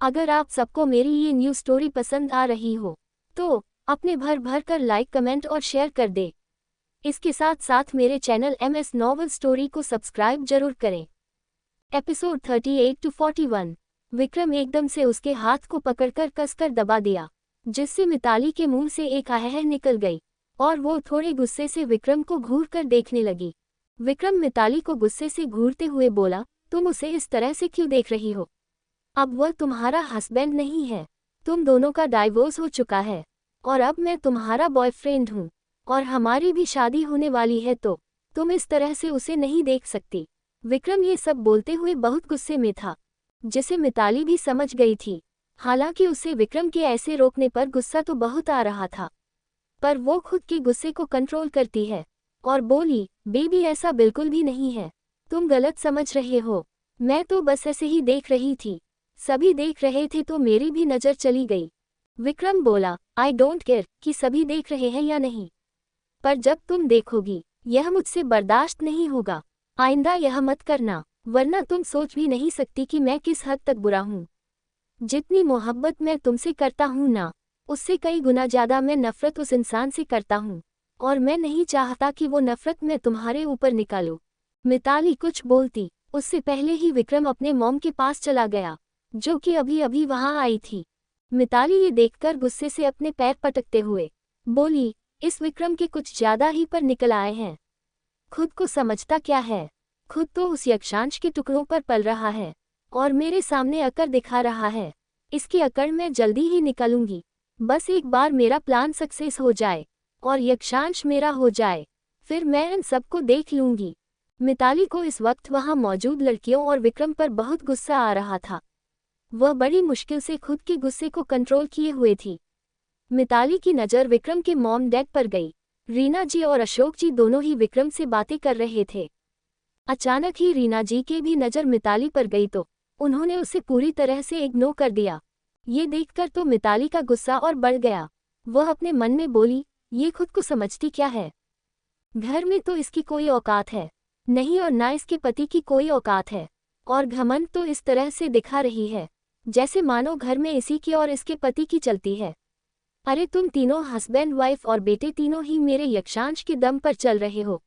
अगर आप सबको मेरी ये न्यूज़ स्टोरी पसंद आ रही हो तो अपने भर भर कर लाइक, कमेंट और शेयर कर दे। इसके साथ साथ मेरे चैनल MS नॉवल स्टोरी को सब्सक्राइब जरूर करें। Episode 38 to 41। विक्रम एकदम से उसके हाथ को पकड़कर कसकर दबा दिया, जिससे मिताली के मुंह से एक आहह निकल गई और वो थोड़े गुस्से से विक्रम को घूर कर देखने लगी। विक्रम मिताली को गुस्से से घूरते हुए बोला, तुम उसे इस तरह से क्यों देख रही हो? अब वह तुम्हारा हस्बैंड नहीं है, तुम दोनों का डाइवोर्स हो चुका है और अब मैं तुम्हारा बॉयफ्रेंड हूँ और हमारी भी शादी होने वाली है, तो तुम इस तरह से उसे नहीं देख सकती। विक्रम ये सब बोलते हुए बहुत गुस्से में था, जिसे मिताली भी समझ गई थी। हालांकि उसे विक्रम के ऐसे रोकने पर गुस्सा तो बहुत आ रहा था, पर वो खुद के गुस्से को कंट्रोल करती है और बोली, बेबी ऐसा बिल्कुल भी नहीं है, तुम गलत समझ रहे हो। मैं तो बस ऐसे ही देख रही थी, सभी देख रहे थे तो मेरी भी नज़र चली गई। विक्रम बोला, आई डोंट केयर कि सभी देख रहे हैं या नहीं, पर जब तुम देखोगी यह मुझसे बर्दाश्त नहीं होगा। आइंदा यह मत करना, वरना तुम सोच भी नहीं सकती कि मैं किस हद तक बुरा हूँ। जितनी मोहब्बत मैं तुमसे करता हूँ ना, उससे कई गुना ज़्यादा मैं नफ़रत उस इंसान से करता हूँ और मैं नहीं चाहता कि वो नफ़रत मैं तुम्हारे ऊपर निकालूं। मिताली कुछ बोलती उससे पहले ही विक्रम अपने मॉम के पास चला गया, जो कि अभी अभी वहां आई थी। मिताली ये देखकर गुस्से से अपने पैर पटकते हुए बोली, इस विक्रम के कुछ ज्यादा ही पर निकल आए हैं। खुद को समझता क्या है? खुद तो उस यक्षांश के टुकड़ों पर पल रहा है और मेरे सामने अकड़ दिखा रहा है। इसकी अकड़ मैं जल्दी ही निकालूंगी, बस एक बार मेरा प्लान सक्सेस हो जाए और यक्षांश मेरा हो जाए, फिर मैं इन सबको देख लूंगी। मिताली को इस वक्त वहां मौजूद लड़कियों और विक्रम पर बहुत गुस्सा आ रहा था। वह बड़ी मुश्किल से खुद के गुस्से को कंट्रोल किए हुए थी। मिताली की नज़र विक्रम के मॉम डैड पर गई। रीना जी और अशोक जी दोनों ही विक्रम से बातें कर रहे थे। अचानक ही रीना जी की भी नज़र मिताली पर गई तो उन्होंने उसे पूरी तरह से इग्नोर कर दिया। ये देखकर तो मिताली का गुस्सा और बढ़ गया। वह अपने मन में बोली, ये खुद को समझती क्या है? घर में तो इसकी कोई औकात है नहीं और ना इसके पति की कोई औकात है, और घमंड तो इस तरह से दिखा रही है जैसे मानो घर में इसी की और इसके पति की चलती है। अरे तुम तीनों हस्बैंड वाइफ और बेटे तीनों ही मेरे यक्षांश के दम पर चल रहे हो,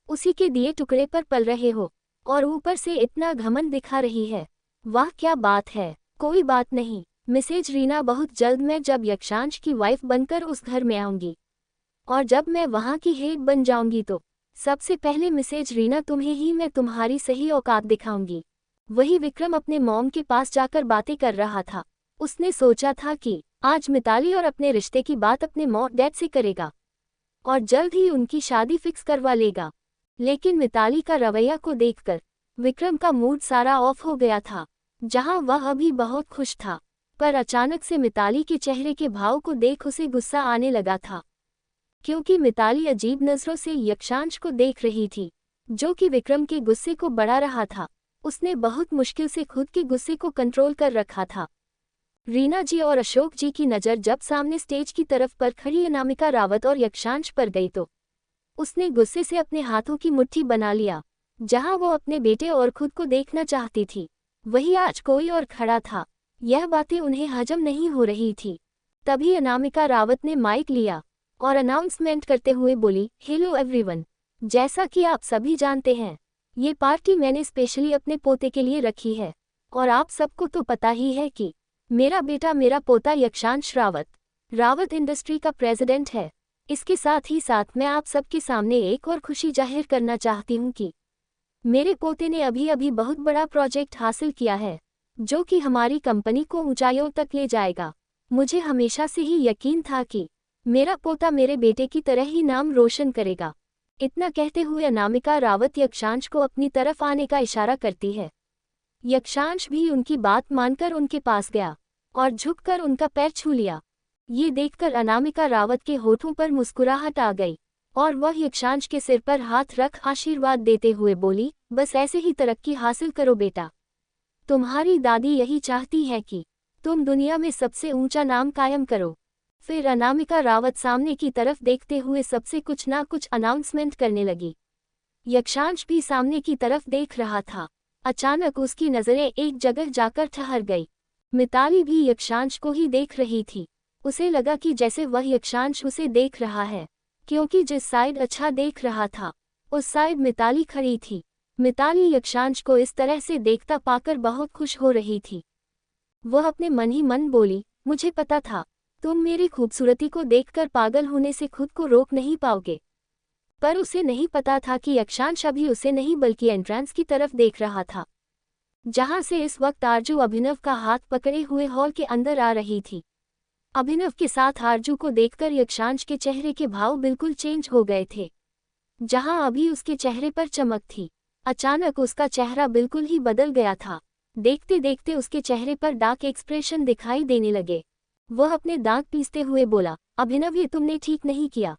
उसी के दिए टुकड़े पर पल रहे हो और ऊपर से इतना घमंड दिखा रही है। वाह क्या बात है। कोई बात नहीं मिसेज रीना, बहुत जल्द मैं जब यक्षांश की वाइफ बनकर उस घर में आऊंगी और जब मैं वहां की हेड बन जाऊंगी तो सबसे पहले मिसेज रीना तुम्हें ही मैं तुम्हारी सही औकात दिखाऊंगी। वही विक्रम अपने मॉम के पास जाकर बातें कर रहा था। उसने सोचा था कि आज मिताली और अपने रिश्ते की बात अपने मॉम डैड से करेगा और जल्द ही उनकी शादी फिक्स करवा लेगा। लेकिन मिताली का रवैया को देखकर विक्रम का मूड सारा ऑफ हो गया था। जहां वह अभी बहुत खुश था, पर अचानक से मिताली के चेहरे के भाव को देख उसे गुस्सा आने लगा था, क्योंकि मिताली अजीब नज़रों से यक्षांश को देख रही थी, जो कि विक्रम के गुस्से को बढ़ा रहा था। उसने बहुत मुश्किल से खुद के गुस्से को कंट्रोल कर रखा था। रीना जी और अशोक जी की नज़र जब सामने स्टेज की तरफ पर खड़ी अनामिका रावत और यक्षांश पर गई तो उसने गुस्से से अपने हाथों की मुट्ठी बना लिया। जहां वो अपने बेटे और खुद को देखना चाहती थी, वही आज कोई और खड़ा था। यह बातें उन्हें हजम नहीं हो रही थी। तभी अनामिका रावत ने माइक लिया और अनाउंसमेंट करते हुए बोली, हेलो एवरीवन, जैसा कि आप सभी जानते हैं, ये पार्टी मैंने स्पेशली अपने पोते के लिए रखी है और आप सबको तो पता ही है कि मेरा बेटा, मेरा पोता यक्षांश रावत, रावत इंडस्ट्री का प्रेसिडेंट है। इसके साथ ही साथ मैं आप सबके सामने एक और खुशी जाहिर करना चाहती हूँ कि मेरे पोते ने अभी अभी बहुत बड़ा प्रोजेक्ट हासिल किया है, जो कि हमारी कंपनी को ऊंचाइयों तक ले जाएगा। मुझे हमेशा से ही यकीन था कि मेरा पोता मेरे बेटे की तरह ही नाम रोशन करेगा। इतना कहते हुए अनामिका रावत यक्षांश को अपनी तरफ आने का इशारा करती है। यक्षांश भी उनकी बात मानकर उनके पास गया और झुककर उनका पैर छू लिया। ये देखकर अनामिका रावत के होठों पर मुस्कुराहट आ गई और वह यक्षांश के सिर पर हाथ रख आशीर्वाद देते हुए बोली, बस ऐसे ही तरक्की हासिल करो बेटा। तुम्हारी दादी यही चाहती है कि तुम दुनिया में सबसे ऊंचा नाम कायम करो। फिर अनामिका रावत सामने की तरफ देखते हुए सबसे कुछ ना कुछ अनाउंसमेंट करने लगी। यक्षांश भी सामने की तरफ देख रहा था। अचानक उसकी नज़रें एक जगह जाकर ठहर गई मिताली भी यक्षांश को ही देख रही थी। उसे लगा कि जैसे वह यक्षांश उसे देख रहा है, क्योंकि जिस साइड अच्छा देख रहा था उस साइड मिताली खड़ी थी। मिताली यक्षांश को इस तरह से देखता पाकर बहुत खुश हो रही थी। वह अपने मन ही मन बोली, मुझे पता था तुम मेरी खूबसूरती को देखकर पागल होने से खुद को रोक नहीं पाओगे। पर उसे नहीं पता था कि यक्षांश अभी उसे नहीं बल्कि एंट्रेंस की तरफ देख रहा था, जहां से इस वक्त आरजू अभिनव का हाथ पकड़े हुए हॉल के अंदर आ रही थी। अभिनव के साथ आरजू को देखकर यक्षांश के चेहरे के भाव बिल्कुल चेंज हो गए थे। जहां अभी उसके चेहरे पर चमक थी, अचानक उसका चेहरा बिल्कुल ही बदल गया था। देखते देखते उसके चेहरे पर डार्क एक्सप्रेशन दिखाई देने लगे। वह अपने दांत पीसते हुए बोला, अभिनव ये तुमने ठीक नहीं किया।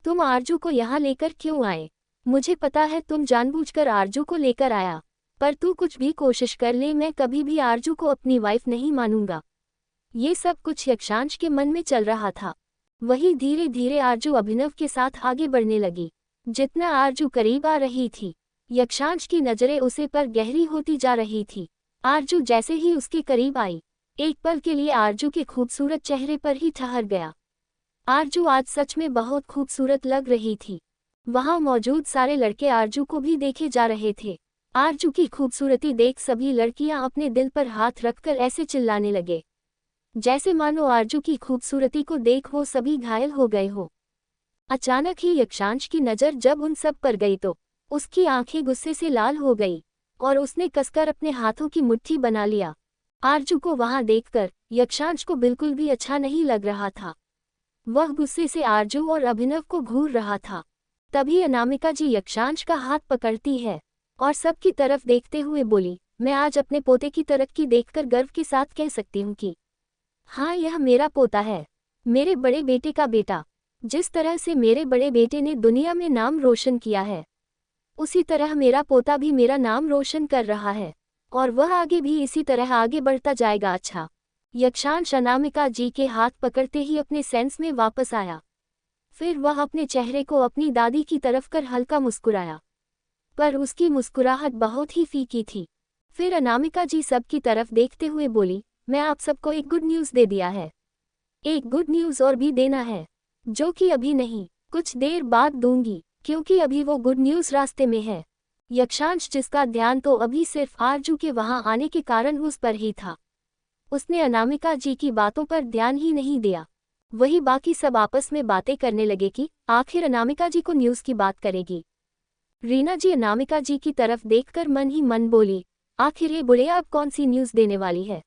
तुम आरजू को यहाँ लेकर क्यों आए? मुझे पता है तुम जानबूझकर आरजू को लेकर आया, पर तू कुछ भी कोशिश कर ले, मैं कभी भी आरजू को अपनी वाइफ नहीं मानूंगा। ये सब कुछ यक्षांश के मन में चल रहा था। वही धीरे धीरे आरजू अभिनव के साथ आगे बढ़ने लगी। जितना आरजू करीब आ रही थी, यक्षांश की नजरें उसे पर गहरी होती जा रही थी। आरजू जैसे ही उसके करीब आई, एक पल के लिए आरजू के खूबसूरत चेहरे पर ही ठहर गया। आरजू आज सच में बहुत खूबसूरत लग रही थी। वहां मौजूद सारे लड़के आरजू को भी देखे जा रहे थे। आरजू की खूबसूरती देख सभी लड़कियां अपने दिल पर हाथ रखकर ऐसे चिल्लाने लगे, जैसे मानो आरजू की खूबसूरती को देख वो सभी घायल हो गए हो। अचानक ही यक्षांश की नज़र जब उन सब पर गई तो उसकी आंखें गुस्से से लाल हो गई और उसने कसकर अपने हाथों की मुट्ठी बना लिया। आरजू को वहां देखकर यक्षांश को बिल्कुल भी अच्छा नहीं लग रहा था। वह गुस्से से आरजू और अभिनव को घूर रहा था। तभी अनामिका जी यक्षांश का हाथ पकड़ती है और सबकी तरफ देखते हुए बोली, मैं आज अपने पोते की तरक्की देखकर गर्व के साथ कह सकती हूँ कि हाँ, यह मेरा पोता है, मेरे बड़े बेटे का बेटा। जिस तरह से मेरे बड़े बेटे ने दुनिया में नाम रोशन किया है, उसी तरह मेरा पोता भी मेरा नाम रोशन कर रहा है और वह आगे भी इसी तरह आगे बढ़ता जाएगा। अच्छा। यक्षांश अनामिका जी के हाथ पकड़ते ही अपने सेंस में वापस आया। फिर वह अपने चेहरे को अपनी दादी की तरफ कर हल्का मुस्कुराया, पर उसकी मुस्कुराहट बहुत ही फीकी थी। फिर अनामिका जी सबकी तरफ देखते हुए बोली, मैं आप सबको एक गुड न्यूज़ दे दिया है। एक गुड न्यूज़ और भी देना है, जो कि अभी नहीं, कुछ देर बाद दूंगी, क्योंकि अभी वो गुड न्यूज़ रास्ते में है। यक्षांश, जिसका ध्यान तो अभी सिर्फ आरजू के वहां आने के कारण उस पर ही था, उसने अनामिका जी की बातों पर ध्यान ही नहीं दिया। वही बाकी सब आपस में बातें करने लगे कि आखिर अनामिका जी को न्यूज़ की बात करेगी। रीना जी अनामिका जी की तरफ देखकर मन ही मन बोली, आखिर ये बुढ़िया अब कौन सी न्यूज़ देने वाली है?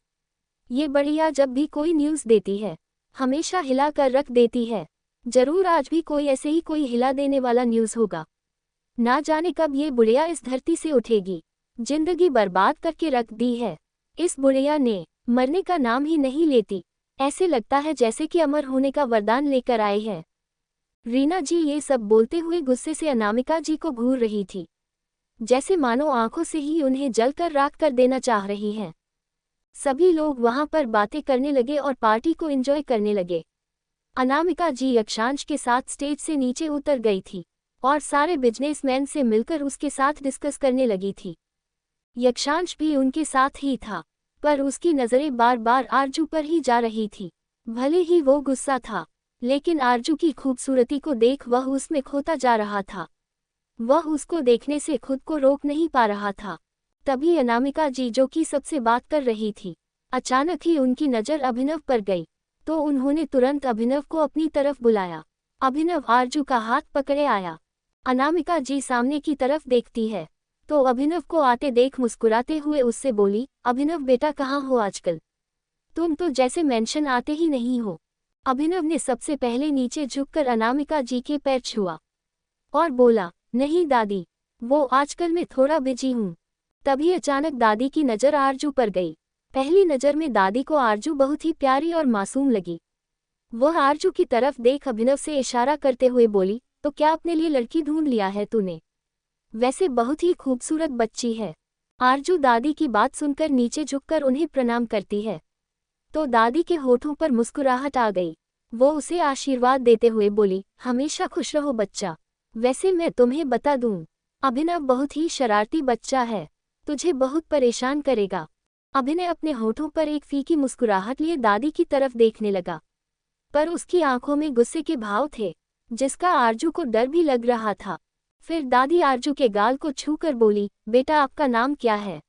ये बढ़िया जब भी कोई न्यूज़ देती है हमेशा हिला कर रख देती है। जरूर आज भी कोई ऐसे ही कोई हिला देने वाला न्यूज़ होगा। ना जाने कब ये बुढ़िया इस धरती से उठेगी। जिंदगी बर्बाद करके रख दी है। इस बुढ़िया ने मरने का नाम ही नहीं लेती। ऐसे लगता है जैसे कि अमर होने का वरदान लेकर आए हैं। रीना जी ये सब बोलते हुए गुस्से से अनामिका जी को घूर रही थी, जैसे मानो आंखों से ही उन्हें जलकर राख कर देना चाह रही हैं। सभी लोग वहां पर बातें करने लगे और पार्टी को एंजॉय करने लगे। अनामिका जी यक्षांश के साथ स्टेज से नीचे उतर गई थी और सारे बिजनेसमैन से मिलकर उसके साथ डिस्कस करने लगी थी। यक्षांश भी उनके साथ ही था, पर उसकी नज़रें बार बार आरजू पर ही जा रही थी। भले ही वो गुस्सा था, लेकिन आरजू की खूबसूरती को देख वह उसमें खोता जा रहा था। वह उसको देखने से खुद को रोक नहीं पा रहा था। तभी अनामिका जी, जो कि सबसे बात कर रही थी, अचानक ही उनकी नज़र अभिनव पर गई, तो उन्होंने तुरंत अभिनव को अपनी तरफ बुलाया। अभिनव आरजू का हाथ पकड़े आया। अनामिका जी सामने की तरफ देखती है तो अभिनव को आते देख मुस्कुराते हुए उससे बोली, अभिनव बेटा कहाँ हो आजकल? तुम तो जैसे मेंशन आते ही नहीं हो। अभिनव ने सबसे पहले नीचे झुककर अनामिका जी के पैर छुआ और बोला, नहीं दादी, वो आजकल मैं थोड़ा बिजी हूँ। तभी अचानक दादी की नज़र आरजू पर गई। पहली नज़र में दादी को आरजू बहुत ही प्यारी और मासूम लगी। वह आरजू की तरफ देख अभिनव से इशारा करते हुए बोली, तो क्या अपने लिए लड़की ढूंढ लिया है तूने? वैसे बहुत ही खूबसूरत बच्ची है। आरजू दादी की बात सुनकर नीचे झुककर उन्हें प्रणाम करती है, तो दादी के होठों पर मुस्कुराहट आ गई। वो उसे आशीर्वाद देते हुए बोली, हमेशा खुश रहो बच्चा। वैसे मैं तुम्हें बता दूं, अभिनव बहुत ही शरारती बच्चा है, तुझे बहुत परेशान करेगा। अभिनय अपने होठों पर एक फीकी मुस्कुराहट लिए दादी की तरफ देखने लगा, पर उसकी आंखों में गुस्से के भाव थे, जिसका आरजू को डर भी लग रहा था। फिर दादी आरजू के गाल को छूकर बोली, बेटा आपका नाम क्या है?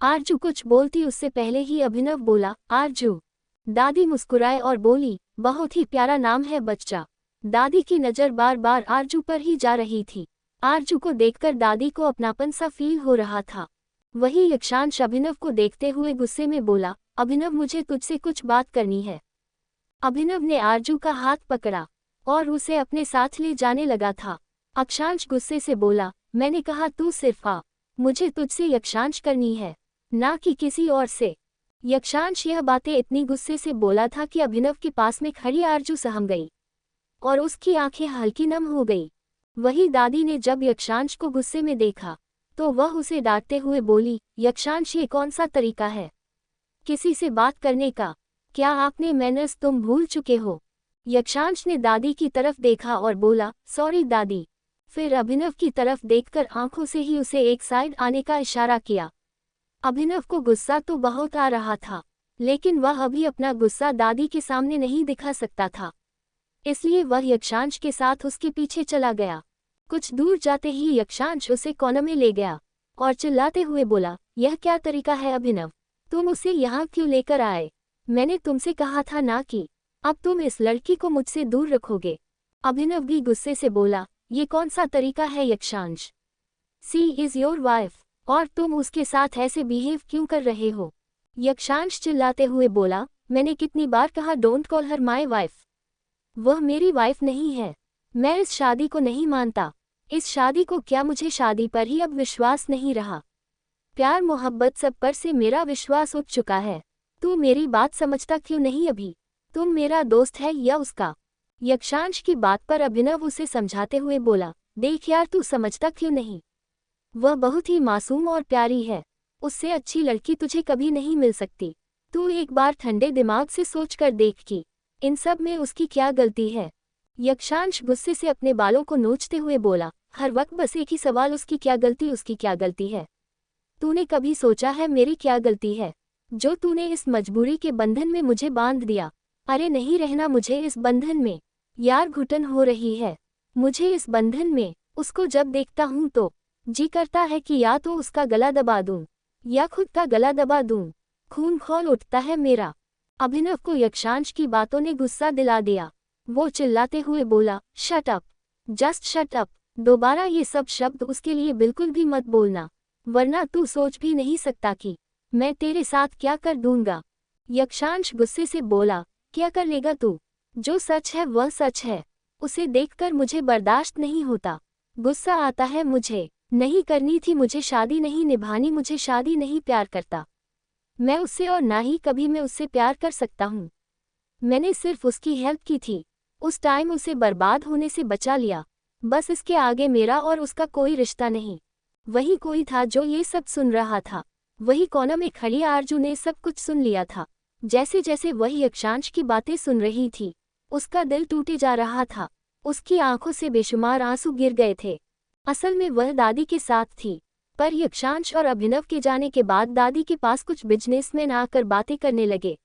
आरजू कुछ बोलती उससे पहले ही अभिनव बोला, आरजू। दादी मुस्कुराए और बोली, बहुत ही प्यारा नाम है बच्चा। दादी की नज़र बार बार आरजू पर ही जा रही थी। आरजू को देखकर दादी को अपनापन सा फील हो रहा था। वही यक्षांश अभिनव को देखते हुए गुस्से में बोला, अभिनव मुझे तुझसे कुछ बात करनी है। अभिनव ने आरजू का हाथ पकड़ा और उसे अपने साथ ले जाने लगा था। यक्षांश गुस्से से बोला, मैंने कहा तू सिर्फ आ, मुझे तुझसे यक्षांश करनी है, ना कि किसी और से। यक्षांश यह बातें इतनी गुस्से से बोला था कि अभिनव के पास में खड़ी आरजू सहम गई और उसकी आंखें हल्की नम हो गई। वही दादी ने जब यक्षांश को गुस्से में देखा तो वह उसे डांटते हुए बोली, यक्षांश ये कौन सा तरीका है किसी से बात करने का? क्या आपने मैनर्स तुम भूल चुके हो? यक्षांश ने दादी की तरफ देखा और बोला, सॉरी दादी। फिर अभिनव की तरफ देखकर आंखों से ही उसे एक साइड आने का इशारा किया। अभिनव को गुस्सा तो बहुत आ रहा था, लेकिन वह अभी अपना गुस्सा दादी के सामने नहीं दिखा सकता था, इसलिए वह यक्षांश के साथ उसके पीछे चला गया। कुछ दूर जाते ही यक्षांश उसे कोने में ले गया और चिल्लाते हुए बोला, यह क्या तरीका है अभिनव? तुम उसे यहाँ क्यों लेकर आए? मैंने तुमसे कहा था ना कि अब तुम इस लड़की को मुझसे दूर रखोगे। अभिनव भी गुस्से से बोला, ये कौन सा तरीका है यक्षांश? सी इज योर वाइफ, और तुम उसके साथ ऐसे बिहेव क्यों कर रहे हो? यक्षांश चिल्लाते हुए बोला, मैंने कितनी बार कहा don't call her my wife. वह मेरी वाइफ नहीं है। मैं इस शादी को नहीं मानता। इस शादी को क्या, मुझे शादी पर ही अब विश्वास नहीं रहा। प्यार मोहब्बत सब पर से मेरा विश्वास उठ चुका है। तू मेरी बात समझता क्यों नहीं अभी? तुम मेरा दोस्त है या उसका? यक्षांश की बात पर अभिनव उसे समझाते हुए बोला, देख यार तू समझता क्यों नहीं? वह बहुत ही मासूम और प्यारी है। उससे अच्छी लड़की तुझे कभी नहीं मिल सकती। तू एक बार ठंडे दिमाग से सोच कर देख कि इन सब में उसकी क्या गलती है। यक्षांश गुस्से से अपने बालों को नोचते हुए बोला, हर वक्त बस एक ही सवाल, उसकी क्या गलती, उसकी क्या गलती है? तूने कभी सोचा है मेरी क्या गलती है जो तूने इस मजबूरी के बंधन में मुझे बांध दिया? अरे नहीं रहना मुझे इस बंधन में यार, घुटन हो रही है मुझे इस बंधन में। उसको जब देखता हूँ तो जी करता है कि या तो उसका गला दबा दूं या खुद का गला दबा दूं। खून खौल उठता है मेरा। अभिनव को यक्षांश की बातों ने गुस्सा दिला दिया। वो चिल्लाते हुए बोला, shut up, just shut up. दोबारा ये सब शब्द उसके लिए बिल्कुल भी मत बोलना, वरना तू सोच भी नहीं सकता कि मैं तेरे साथ क्या कर दूंगा। यक्षांश गुस्से से बोला, क्या कर लेगा तू? जो सच है वह सच है। उसे देखकर मुझे बर्दाश्त नहीं होता। गुस्सा आता है मुझे। नहीं करनी थी मुझे शादी, नहीं निभानी मुझे शादी, नहीं प्यार करता मैं उससे, और ना ही कभी मैं उससे प्यार कर सकता हूँ। मैंने सिर्फ उसकी हेल्प की थी। उस टाइम उसे बर्बाद होने से बचा लिया। बस इसके आगे मेरा और उसका कोई रिश्ता नहीं। वही कोई था जो ये सब सुन रहा था। वही कोने में खड़ी आरजू ने सब कुछ सुन लिया था। जैसे जैसे वही यक्षांश की बातें सुन रही थी, उसका दिल टूटे जा रहा था। उसकी आंखों से बेशुमार आंसू गिर गए थे। असल में वह दादी के साथ थी, पर यक्षांश और अभिनव के जाने के बाद दादी के पास कुछ बिजनेसमैन आकर बातें करने लगे,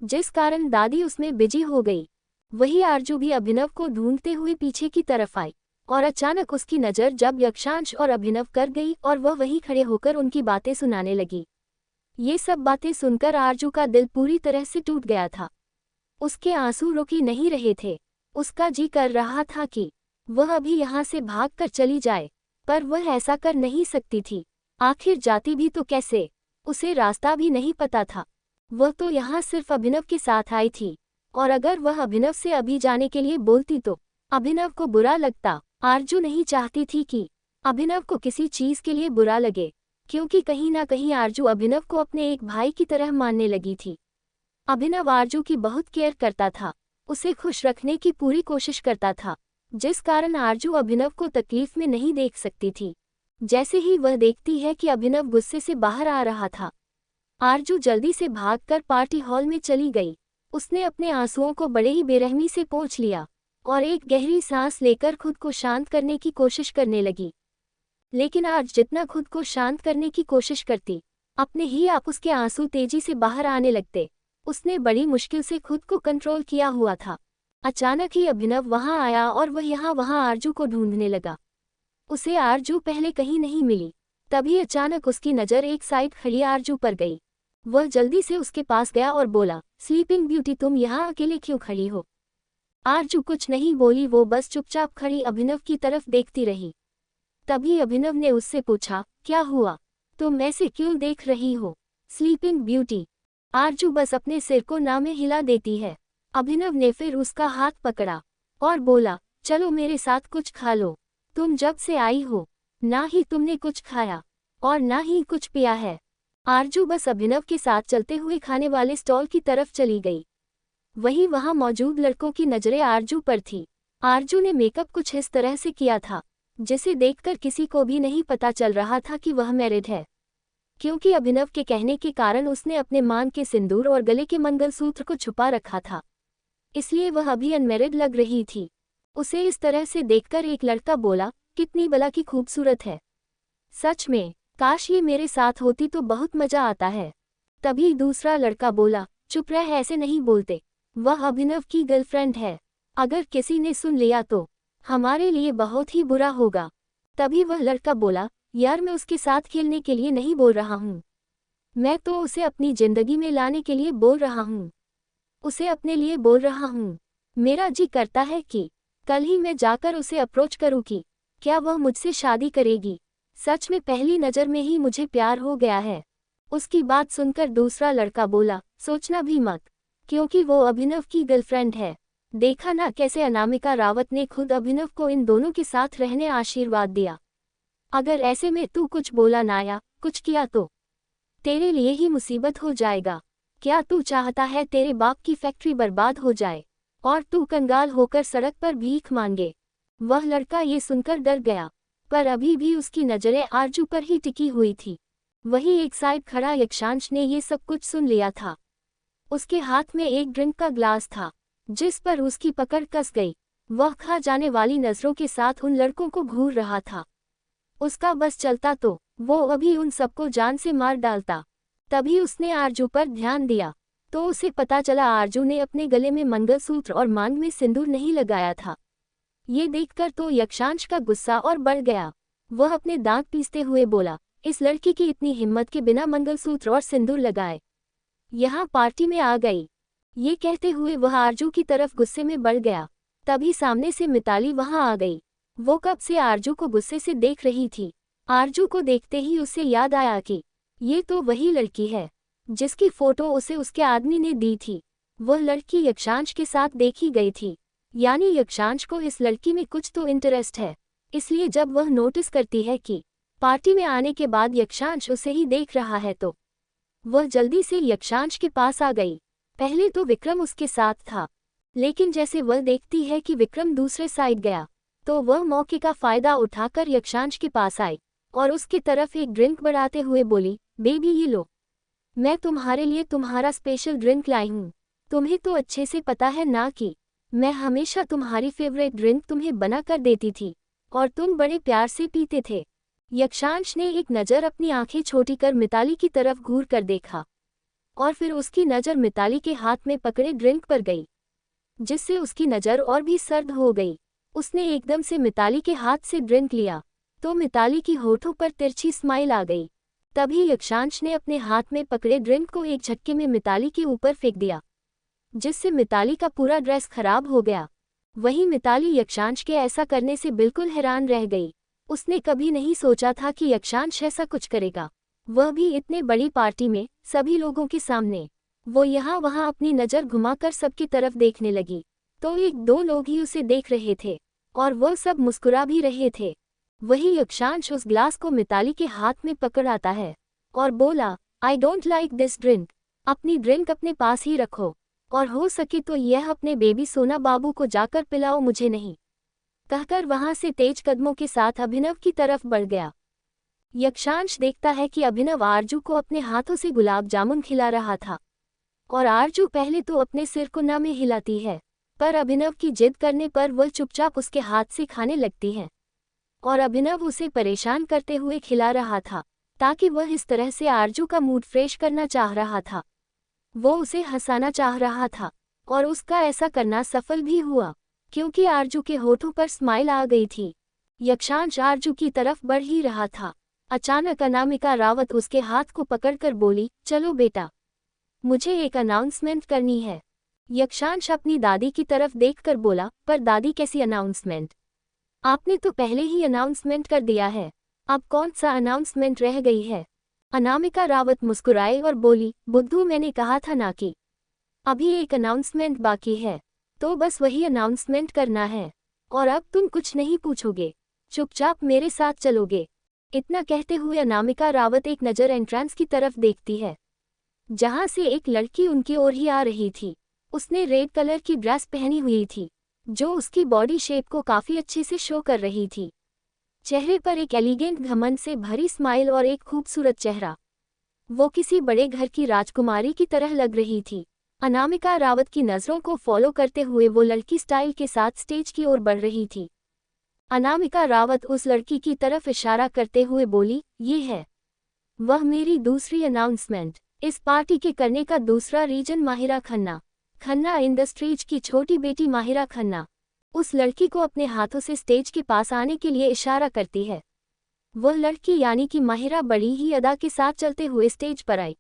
जिस कारण दादी उसमें बिजी हो गई। वही आरजू भी अभिनव को ढूंढते हुए पीछे की तरफ आई, और अचानक उसकी नज़र जब यक्षांश और अभिनव कर गई और वह वहीं खड़े होकर उनकी बातें सुनाने लगी। ये सब बातें सुनकर आरजू का दिल पूरी तरह से टूट गया था। उसके आंसू रुक ही नहीं रहे थे। उसका जी कर रहा था कि वह अभी यहाँ से भागकर चली जाए, पर वह ऐसा कर नहीं सकती थी। आखिर जाती भी तो कैसे? उसे रास्ता भी नहीं पता था। वह तो यहाँ सिर्फ अभिनव के साथ आई थी, और अगर वह अभिनव से अभी जाने के लिए बोलती तो अभिनव को बुरा लगता। आरजू नहीं चाहती थी कि अभिनव को किसी चीज़ के लिए बुरा लगे, क्योंकि कहीं ना कहीं आरजू अभिनव को अपने एक भाई की तरह मानने लगी थी। अभिनव आरजू की बहुत केयर करता था, उसे खुश रखने की पूरी कोशिश करता था, जिस कारण आरजू अभिनव को तकलीफ में नहीं देख सकती थी। जैसे ही वह देखती है कि अभिनव गुस्से से बाहर आ रहा था, आरजू जल्दी से भागकर पार्टी हॉल में चली गई। उसने अपने आंसुओं को बड़े ही बेरहमी से पोंछ लिया और एक गहरी सांस लेकर खुद को शांत करने की कोशिश करने लगी। लेकिन आज जितना खुद को शांत करने की कोशिश करती, अपने ही आप उसके आंसू तेजी से बाहर आने लगते। उसने बड़ी मुश्किल से खुद को कंट्रोल किया हुआ था। अचानक ही अभिनव वहां आया और वह यहाँ वहां आरजू को ढूंढने लगा। उसे आरजू पहले कहीं नहीं मिली। तभी अचानक उसकी नज़र एक साइड खड़ी आरजू पर गई। वह जल्दी से उसके पास गया और बोला, स्लीपिंग ब्यूटी, तुम यहाँ अकेले क्यों खड़ी हो? आरजू कुछ नहीं बोली, वो बस चुपचाप खड़ी अभिनव की तरफ देखती रही। तभी अभिनव ने उससे पूछा, क्या हुआ? तुम ऐसे क्यों देख रही हो? Sleeping beauty. आरजू बस अपने सिर को ना में हिला देती है। अभिनव ने फिर उसका हाथ पकड़ा और बोला, चलो मेरे साथ कुछ खा लो। तुम जब से आई हो ना ही तुमने कुछ खाया और ना ही कुछ पिया है। आरजू बस अभिनव के साथ चलते हुए खाने वाले स्टॉल की तरफ चली गई। वहीं वहां मौजूद लड़कों की नजरें आरजू पर थी। आरजू ने मेकअप कुछ इस तरह से किया था जिसे देखकर किसी को भी नहीं पता चल रहा था कि वह मैरिड है, क्योंकि अभिनव के कहने के कारण उसने अपने मांग के सिंदूर और गले के मंगलसूत्र को छुपा रखा था, इसलिए वह अभी अनमैरिड लग रही थी। उसे इस तरह से देखकर एक लड़का बोला, कितनी भला की खूबसूरत है। सच में, काश ये मेरे साथ होती तो बहुत मजा आता है। तभी दूसरा लड़का बोला, चुप रह, ऐसे नहीं बोलते, वह अभिनव की गर्लफ्रेंड है। अगर किसी ने सुन लिया तो हमारे लिए बहुत ही बुरा होगा। तभी वह लड़का बोला, यार मैं उसके साथ खेलने के लिए नहीं बोल रहा हूँ, मैं तो उसे अपनी जिंदगी में लाने के लिए बोल रहा हूँ, उसे अपने लिए बोल रहा हूँ। मेरा जी करता है कि कल ही मैं जाकर उसे अप्रोच करूँ कि क्या वह मुझसे शादी करेगी। सच में पहली नज़र में ही मुझे प्यार हो गया है। उसकी बात सुनकर दूसरा लड़का बोला, सोचना भी मत, क्योंकि वो अभिनव की गर्लफ्रेंड है। देखा ना कैसे अनामिका रावत ने खुद अभिनव को इन दोनों के साथ रहने आशीर्वाद दिया। अगर ऐसे में तू कुछ बोला ना या कुछ किया तो तेरे लिए ही मुसीबत हो जाएगा। क्या तू चाहता है तेरे बाप की फैक्ट्री बर्बाद हो जाए और तू कंगाल होकर सड़क पर भीख मांगे? वह लड़का ये सुनकर डर गया, पर अभी भी उसकी नजरें आरजू पर ही टिकी हुई थी। वहीं एक साइड खड़ा यक्षांश ने ये सब कुछ सुन लिया था। उसके हाथ में एक ड्रिंक का ग्लास था जिस पर उसकी पकड़ कस गई। वह खा जाने वाली नजरों के साथ उन लड़कों को घूर रहा था। उसका बस चलता तो वो अभी उन सबको जान से मार डालता। तभी उसने आरजू पर ध्यान दिया तो उसे पता चला आरजू ने अपने गले में मंगलसूत्र और मांग में सिंदूर नहीं लगाया था। ये देखकर तो यक्षांश का गुस्सा और बढ़ गया। वह अपने दांत पीसते हुए बोला, इस लड़की की इतनी हिम्मत के बिना मंगलसूत्र और सिंदूर लगाए यहाँ पार्टी में आ गई। ये कहते हुए वह आरजू की तरफ गुस्से में बढ़ गया। तभी सामने से मिताली वहां आ गई। वो कब से आरजू को गुस्से से देख रही थी। आरजू को देखते ही उसे याद आया कि ये तो वही लड़की है जिसकी फोटो उसे उसके आदमी ने दी थी। वह लड़की यक्षांश के साथ देखी गई थी, यानी यक्षांश को इस लड़की में कुछ तो इंटरेस्ट है। इसलिए जब वह नोटिस करती है कि पार्टी में आने के बाद यक्षांश उसे ही देख रहा है तो वह जल्दी से यक्षांश के पास आ गई। पहले तो विक्रम उसके साथ था, लेकिन जैसे वह देखती है कि विक्रम दूसरे साइड गया तो वह मौके का फायदा उठाकर यक्षांश के पास आई और उसकी तरफ एक ड्रिंक बढ़ाते हुए बोली, बेबी ये लो, मैं तुम्हारे लिए तुम्हारा स्पेशल ड्रिंक लाई हूँ। तुम्हें तो अच्छे से पता है ना कि मैं हमेशा तुम्हारी फेवरेट ड्रिंक तुम्हें बना कर देती थी और तुम बड़े प्यार से पीते थे। यक्षांश ने एक नज़र अपनी आंखें छोटी कर मिताली की तरफ घूर कर देखा और फिर उसकी नज़र मिताली के हाथ में पकड़े ड्रिंक पर गई, जिससे उसकी नज़र और भी सर्द हो गई। उसने एकदम से मिताली के हाथ से ड्रिंक लिया तो मिताली की होठों पर तिरछी स्माइल आ गई। तभी यक्षांश ने अपने हाथ में पकड़े ड्रिंक को एक झटके में मिताली के ऊपर फेंक दिया, जिससे मिताली का पूरा ड्रेस खराब हो गया। वहीं मिताली यक्षांश के ऐसा करने से बिल्कुल हैरान रह गई। उसने कभी नहीं सोचा था कि यक्षांश ऐसा कुछ करेगा, वह भी इतने बड़ी पार्टी में, सभी लोगों के सामने। वो यहाँ वहाँ अपनी नज़र घुमाकर सबकी तरफ देखने लगी तो एक दो लोग ही उसे देख रहे थे और वह सब मुस्कुरा भी रहे थे। वही यक्षांश उस ग्लास को मिताली के हाथ में पकड़ आता है और बोला, I don't like this drink, अपनी ड्रिंक अपने पास ही रखो और हो सके तो यह अपने बेबी सोना बाबू को जाकर पिलाओ, मुझे नहीं। कहकर वहां से तेज कदमों के साथ अभिनव की तरफ बढ़ गया। यक्षांश देखता है कि अभिनव आरजू को अपने हाथों से गुलाब जामुन खिला रहा था और आरजू पहले तो अपने सिर को ना में हिलाती है, पर अभिनव की जिद करने पर वह चुपचाप उसके हाथ से खाने लगती है और अभिनव उसे परेशान करते हुए खिला रहा था। ताकि वह इस तरह से आरजू का मूड फ्रेश करना चाह रहा था। वो उसे हंसाना चाह रहा था और उसका ऐसा करना सफल भी हुआ, क्योंकि आरजू के होठों पर स्माइल आ गई थी। यक्षांश आरजू की तरफ बढ़ ही रहा था। अचानक अनामिका रावत उसके हाथ को पकड़कर बोली, चलो बेटा, मुझे एक अनाउंसमेंट करनी है। यक्षांश अपनी दादी की तरफ देखकर बोला, पर दादी कैसी अनाउंसमेंट? आपने तो पहले ही अनाउंसमेंट कर दिया है, अब कौन सा अनाउंसमेंट रह गई है? अनामिका रावत मुस्कुराई और बोली, बुद्धू, मैंने कहा था ना कि अभी एक अनाउंसमेंट बाकी है, तो बस वही अनाउंसमेंट करना है, और अब तुम कुछ नहीं पूछोगे, चुपचाप मेरे साथ चलोगे। इतना कहते हुए अनामिका रावत एक नज़र एंट्रेंस की तरफ देखती है, जहां से एक लड़की उनकी ओर ही आ रही थी। उसने रेड कलर की ड्रेस पहनी हुई थी, जो उसकी बॉडी शेप को काफी अच्छे से शो कर रही थी। चेहरे पर एक एलिगेंट घमंड से भरी स्माइल और एक खूबसूरत चेहरा। वो किसी बड़े घर की राजकुमारी की तरह लग रही थी। अनामिका रावत की नज़रों को फॉलो करते हुए वो लड़की स्टाइल के साथ स्टेज की ओर बढ़ रही थी। अनामिका रावत उस लड़की की तरफ इशारा करते हुए बोली, ये है वह मेरी दूसरी अनाउंसमेंट। इस पार्टी के करने का दूसरा रीजन माहिरा खन्ना। खन्ना इंडस्ट्रीज की छोटी बेटी माहिरा खन्ना उस लड़की को अपने हाथों से स्टेज के पास आने के लिए इशारा करती है। वह लड़की यानी कि माहिरा बड़ी ही अदा के साथ चलते हुए स्टेज पर आई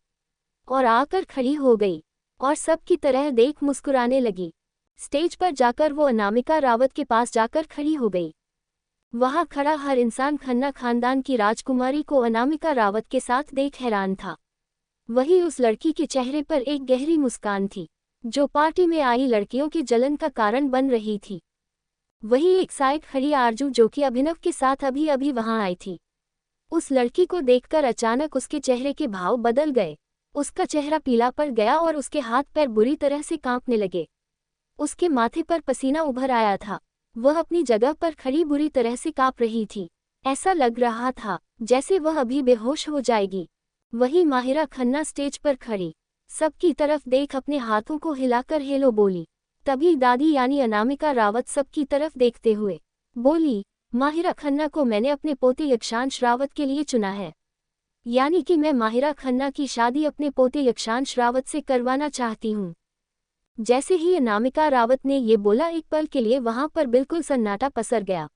और आकर खड़ी हो गई और सबकी तरह देख मुस्कुराने लगी। स्टेज पर जाकर वो अनामिका रावत के पास जाकर खड़ी हो गई। वहां खड़ा हर इंसान खन्ना खानदान की राजकुमारी को अनामिका रावत के साथ देख हैरान था। वही उस लड़की के चेहरे पर एक गहरी मुस्कान थी, जो पार्टी में आई लड़कियों की जलन का कारण बन रही थी। वही एक साइड खड़ी आरजू, जो कि अभिनव के साथ अभी अभी वहां आई थी। उस लड़की को देखकर अचानक उसके चेहरे के भाव बदल गए। उसका चेहरा पीला पड़ गया और उसके हाथ पैर बुरी तरह से कांपने लगे। उसके माथे पर पसीना उभर आया था। वह अपनी जगह पर खड़ी बुरी तरह से कांप रही थी। ऐसा लग रहा था जैसे वह अभी बेहोश हो जाएगी। वही माहिरा खन्ना स्टेज पर खड़ी सबकी तरफ देख अपने हाथों को हिलाकर हेलो बोली। तभी दादी यानी अनामिका रावत सबकी तरफ देखते हुए बोली, माहिरा खन्ना को मैंने अपने पोते यक्षांश रावत के लिए चुना है, यानी कि मैं माहिरा खन्ना की शादी अपने पोते यक्षांश रावत से करवाना चाहती हूँ। जैसे ही अनामिका रावत ने ये बोला, एक पल के लिए वहां पर बिल्कुल सन्नाटा पसर गया,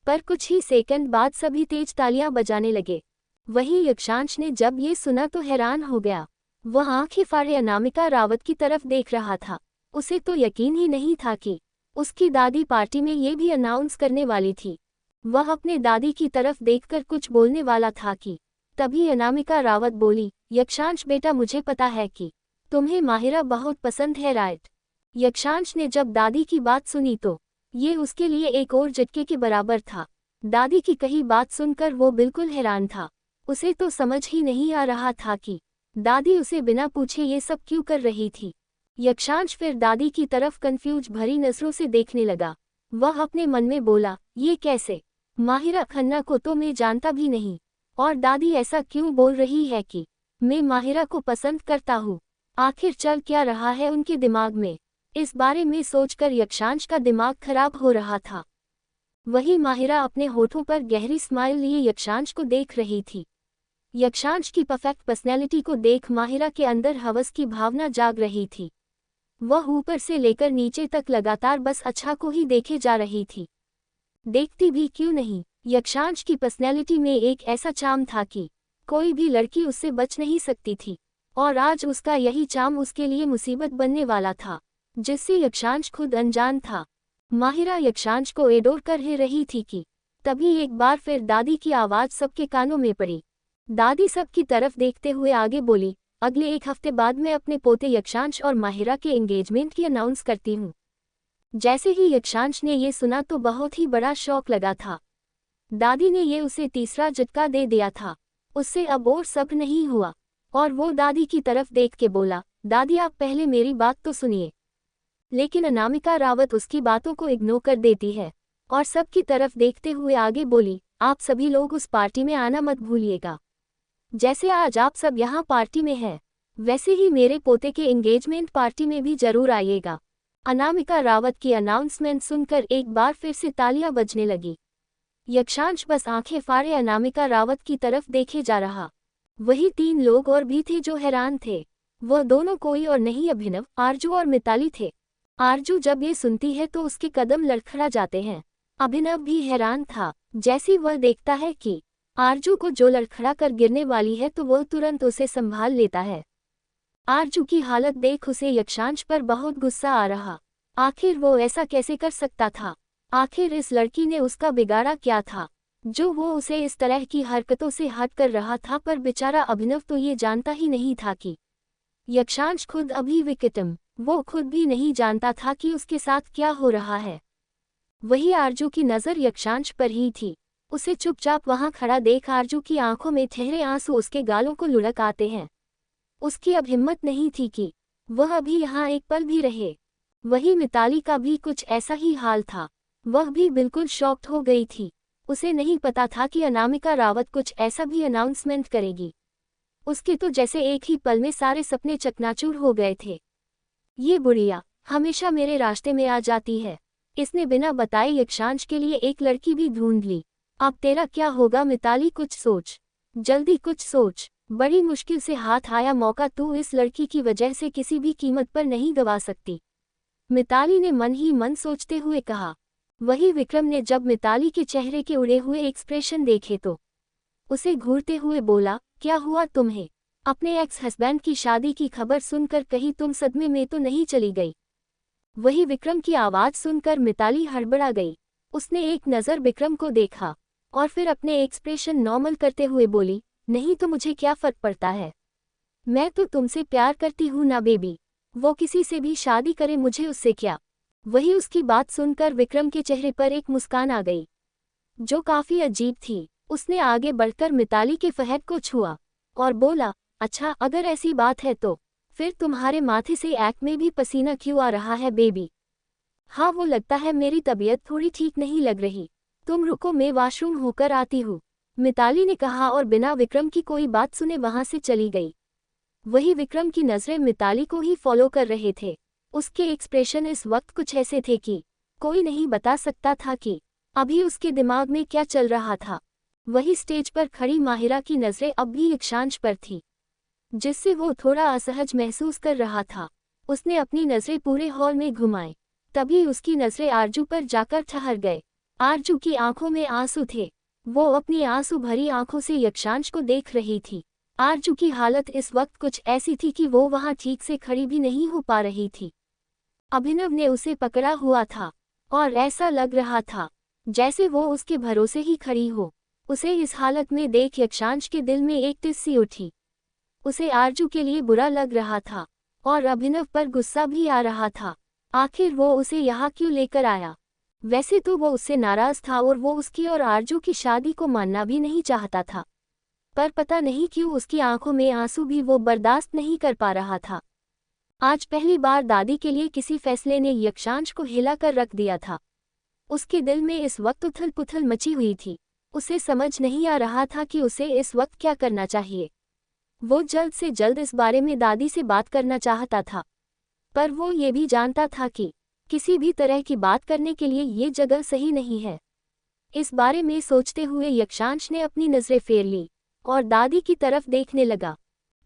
पर कुछ ही सेकंड बाद सभी तेज तालियां बजाने लगे। वही यक्षांश ने जब ये सुना तो हैरान हो गया। वह आंखें फाड़े अनामिका रावत की तरफ देख रहा था। उसे तो यकीन ही नहीं था कि उसकी दादी पार्टी में ये भी अनाउंस करने वाली थी। वह अपने दादी की तरफ देखकर कुछ बोलने वाला था कि तभी अनामिका रावत बोली, यक्षांश बेटा, मुझे पता है कि तुम्हें माहिरा बहुत पसंद है, राइट? यक्षांश ने जब दादी की बात सुनी तो ये उसके लिए एक और झटके के बराबर था। दादी की कही बात सुनकर वो बिल्कुल हैरान था। उसे तो समझ ही नहीं आ रहा था कि दादी उसे बिना पूछे ये सब क्यों कर रही थी। यक्षांश फिर दादी की तरफ कंफ्यूज भरी नजरों से देखने लगा। वह अपने मन में बोला, ये कैसे? माहिरा खन्ना को तो मैं जानता भी नहीं, और दादी ऐसा क्यों बोल रही है कि मैं माहिरा को पसंद करता हूँ? आखिर चल क्या रहा है उनके दिमाग में? इस बारे में सोचकर यक्षांश का दिमाग खराब हो रहा था। वही माहिरा अपने होठों पर गहरी स्माइल लिए यक्षांश को देख रही थी। यक्षांश की परफेक्ट पर्सनैलिटी को देख माहिरा के अंदर हवस की भावना जाग रही थी। वह ऊपर से लेकर नीचे तक लगातार बस अच्छा को ही देखे जा रही थी। देखती भी क्यों नहीं। यक्षांश की पर्सनैलिटी में एक ऐसा चार्म था कि कोई भी लड़की उससे बच नहीं सकती थी, और आज उसका यही चार्म उसके लिए मुसीबत बनने वाला था, जिससे यक्षांश खुद अनजान था। माहिरा यक्षांश को एडोर कर ही रही थी कि तभी एक बार फिर दादी की आवाज़ सबके कानों में पड़ी। दादी सबकी तरफ देखते हुए आगे बोली, अगले एक हफ्ते बाद मैं अपने पोते यक्षांश और माहिरा के एंगेजमेंट की अनाउंस करती हूँ। जैसे ही यक्षांश ने ये सुना तो बहुत ही बड़ा शौक लगा था। दादी ने ये उसे तीसरा झटका दे दिया था। उससे अब और सब्र नहीं हुआ और वो दादी की तरफ देख के बोला, दादी आप पहले मेरी बात तो सुनिए। लेकिन अनामिका रावत उसकी बातों को इग्नोर कर देती है और सबकी तरफ देखते हुए आगे बोली, आप सभी लोग उस पार्टी में आना मत भूलिएगा। जैसे आज आप सब यहाँ पार्टी में हैं, वैसे ही मेरे पोते के एंगेजमेंट पार्टी में भी जरूर आइएगा। अनामिका रावत की अनाउंसमेंट सुनकर एक बार फिर से तालियां बजने लगी। यक्षांश बस आंखें फाड़े अनामिका रावत की तरफ देखे जा रहा। वही 3 लोग और भी थे जो हैरान थे। वह दोनों कोई और नहीं अभिनव, आरजू और मिताली थे। आरजू जब ये सुनती है तो उसके कदम लड़खड़ा जाते हैं। अभिनव भी हैरान था। जैसे वह देखता है कि आरजू को जो लड़खड़ा कर गिरने वाली है तो वह तुरंत उसे संभाल लेता है। आरजू की हालत देख उसे यक्षांश पर बहुत गुस्सा आ रहा। आखिर वो ऐसा कैसे कर सकता था? आखिर इस लड़की ने उसका बिगाड़ा क्या था जो वो उसे इस तरह की हरकतों से हट कर रहा था? पर बेचारा अभिनव तो ये जानता ही नहीं था कि यक्षांश खुद अभी विक्टिम। वो खुद भी नहीं जानता था कि उसके साथ क्या हो रहा है। वही आरजू की नज़र यक्षांश पर ही थी। उसे चुपचाप वहां खड़ा देख आरजू की आंखों में ठहरे आंसू उसके गालों को लुढ़क आते हैं। उसकी अब हिम्मत नहीं थी कि वह अभी यहाँ एक पल भी रहे। वही मिताली का भी कुछ ऐसा ही हाल था। वह भी बिल्कुल शॉक्ड हो गई थी। उसे नहीं पता था कि अनामिका रावत कुछ ऐसा भी अनाउंसमेंट करेगी। उसके तो जैसे एक ही पल में सारे सपने चकनाचूर हो गए थे। ये बुढ़िया हमेशा मेरे रास्ते में आ जाती है। इसने बिना बताए यक्षांश के लिए एक लड़की भी ढूंढ ली। अब तेरा क्या होगा मिताली? कुछ सोच, जल्दी कुछ सोच। बड़ी मुश्किल से हाथ आया मौका तू इस लड़की की वजह से किसी भी कीमत पर नहीं गवा सकती, मिताली ने मन ही मन सोचते हुए कहा। वही विक्रम ने जब मिताली के चेहरे के उड़े हुए एक्सप्रेशन देखे तो उसे घूरते हुए बोला, क्या हुआ तुम्हें? अपने एक्स हस्बैंड की शादी की खबर सुनकर कहीं तुम सदमे में तो नहीं चली गई? वही विक्रम की आवाज़ सुनकर मिताली हड़बड़ा गई। उसने एक नज़र विक्रम को देखा और फिर अपने एक्सप्रेशन नॉर्मल करते हुए बोली, नहीं तो मुझे क्या फ़र्क पड़ता है? मैं तो तुमसे प्यार करती हूँ ना बेबी। वो किसी से भी शादी करे, मुझे उससे क्या? वही उसकी बात सुनकर विक्रम के चेहरे पर एक मुस्कान आ गई जो काफ़ी अजीब थी। उसने आगे बढ़कर मिताली के फहद को छुआ और बोला, अच्छा अगर ऐसी बात है तो फिर तुम्हारे माथे से एक्ट में भी पसीना क्यों आ रहा है बेबी? हाँ वो लगता है मेरी तबीयत थोड़ी ठीक नहीं लग रही। तुम रुको मैं वॉशरूम होकर आती हूँ, मिताली ने कहा और बिना विक्रम की कोई बात सुने वहां से चली गई। वही विक्रम की नज़रें मिताली को ही फॉलो कर रहे थे। उसके एक्सप्रेशन इस वक्त कुछ ऐसे थे कि कोई नहीं बता सकता था कि अभी उसके दिमाग में क्या चल रहा था। वही स्टेज पर खड़ी माहिरा की नज़रें अब भी यक्षांश पर थी, जिससे वो थोड़ा असहज महसूस कर रहा था। उसने अपनी नज़रें पूरे हॉल में घुमाई, तभी उसकी नज़रें आरजू पर जाकर ठहर गए। आरजू की आंखों में आंसू थे। वो अपनी आंसू भरी आंखों से यक्षांश को देख रही थी। आरजू की हालत इस वक्त कुछ ऐसी थी कि वो वहां ठीक से खड़ी भी नहीं हो पा रही थी। अभिनव ने उसे पकड़ा हुआ था और ऐसा लग रहा था जैसे वो उसके भरोसे ही खड़ी हो। उसे इस हालत में देख यक्षांश के दिल में एक टिस सी उठी। उसे आरजू के लिए बुरा लग रहा था और अभिनव पर गुस्सा भी आ रहा था। आखिर वो उसे यहाँ क्यों लेकर आया? वैसे तो वो उससे नाराज था और वो उसकी और आरजू की शादी को मानना भी नहीं चाहता था, पर पता नहीं क्यों उसकी आंखों में आंसू भी वो बर्दाश्त नहीं कर पा रहा था। आज पहली बार दादी के लिए किसी फैसले ने यक्षांश को हिला कर रख दिया था। उसके दिल में इस वक्त उथल पुथल मची हुई थी। उसे समझ नहीं आ रहा था कि उसे इस वक्त क्या करना चाहिए। वो जल्द से जल्द इस बारे में दादी से बात करना चाहता था, पर वो ये भी जानता था कि किसी भी तरह की बात करने के लिए ये जगह सही नहीं है। इस बारे में सोचते हुए यक्षांश ने अपनी नज़रें फेर ली और दादी की तरफ देखने लगा,